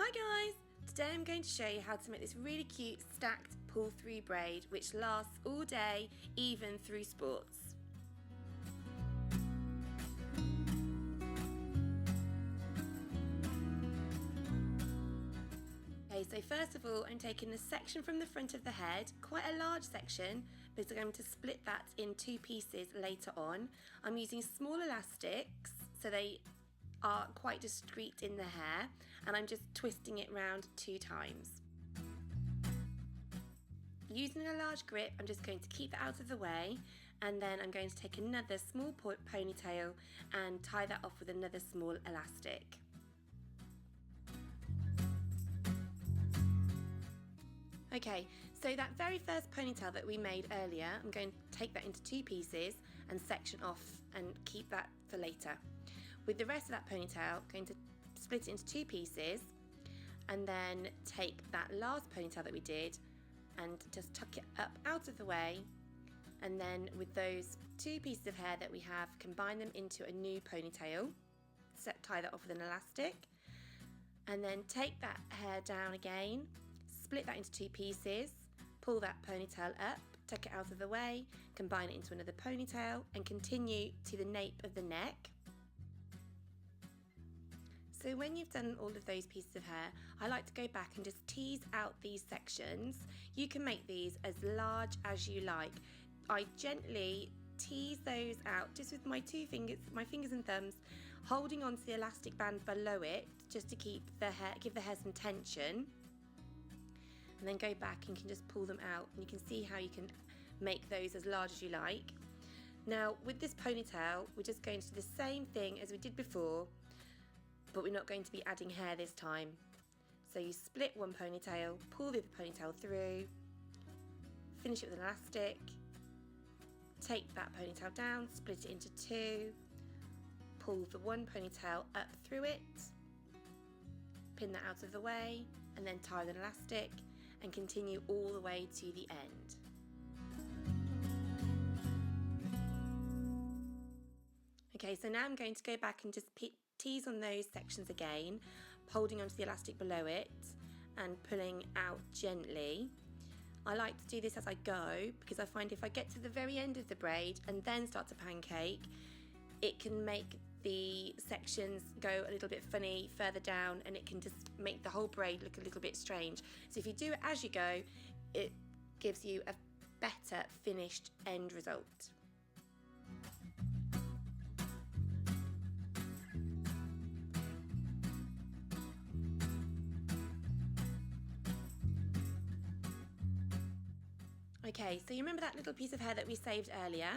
Hi guys! Today I'm going to show you how to make this really cute stacked pull-through braid which lasts all day, even through sports. Okay, so first of all I'm taking a section from the front of the head, quite a large section, because I'm going to split that in two pieces later on. I'm using small elastics so they are quite discreet in the hair, and I'm just twisting it round 2 times. Using a large grip, I'm just going to keep that out of the way, and then I'm going to take another small ponytail and tie that off with another small elastic. Okay, so that very first ponytail that we made earlier, I'm going to take that into 2 pieces and section off and keep that for later. With the rest of that ponytail, I'm going to split it into 2 pieces and then take that last ponytail that we did and just tuck it up out of the way, and then with those 2 pieces of hair that we have, combine them into a new ponytail, tie that off with an elastic, and then take that hair down again, split that into 2 pieces, pull that ponytail up, tuck it out of the way, combine it into another ponytail and continue to the nape of the neck. So when you've done all of those pieces of hair, I like to go back and just tease out these sections. You can make these as large as you like. I gently tease those out just with my 2 fingers, my fingers and thumbs, holding onto the elastic band below it just to keep the hair, give the hair some tension. And then go back and you can just pull them out, and you can see how you can make those as large as you like. Now with this ponytail, we're just going to do the same thing as we did before, but we're not going to be adding hair this time. So you split one ponytail, pull the other ponytail through, finish it with an elastic, take that ponytail down, split it into 2, pull the one ponytail up through it, pin that out of the way, and then tie with an elastic and continue all the way to the end. Okay, so now I'm going to go back and just tease on those sections again, holding onto the elastic below it and pulling out gently. I like to do this as I go because I find if I get to the very end of the braid and then start to pancake, it can make the sections go a little bit funny further down, and it can just make the whole braid look a little bit strange. So if you do it as you go, it gives you a better finished end result. Okay, so you remember that little piece of hair that we saved earlier?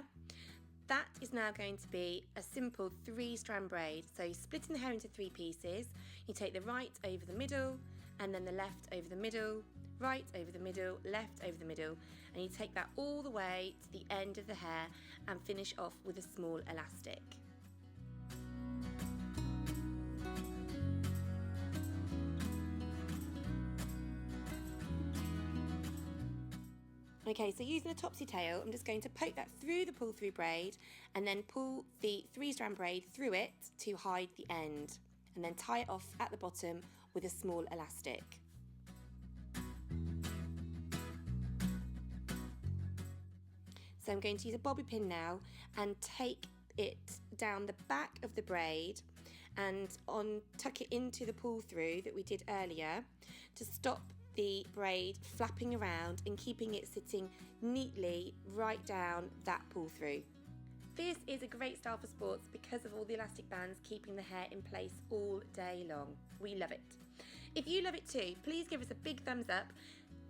That is now going to be a simple 3-strand braid. So you're splitting the hair into 3 pieces. You take the right over the middle, and then the left over the middle, right over the middle, left over the middle, and you take that all the way to the end of the hair and finish off with a small elastic. Okay, so using a topsy tail, I'm just going to poke that through the pull-through braid and then pull the 3-strand braid through it to hide the end, and then tie it off at the bottom with a small elastic. So I'm going to use a bobby pin now and take it down the back of the braid and tuck it into the pull-through that we did earlier to stop the braid flapping around and keeping it sitting neatly right down that pull through. This is a great style for sports because of all the elastic bands keeping the hair in place all day long. We love it. If you love it too, please give us a big thumbs up,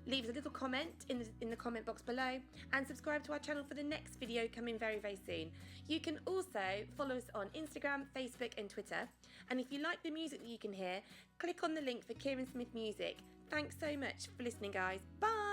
leave us a little comment in the comment box below, and subscribe to our channel for the next video coming very, very soon. You can also follow us on Instagram, Facebook and Twitter. And if you like the music that you can hear, click on the link for Kieran Smith Music. Thanks so much for listening, guys. Bye!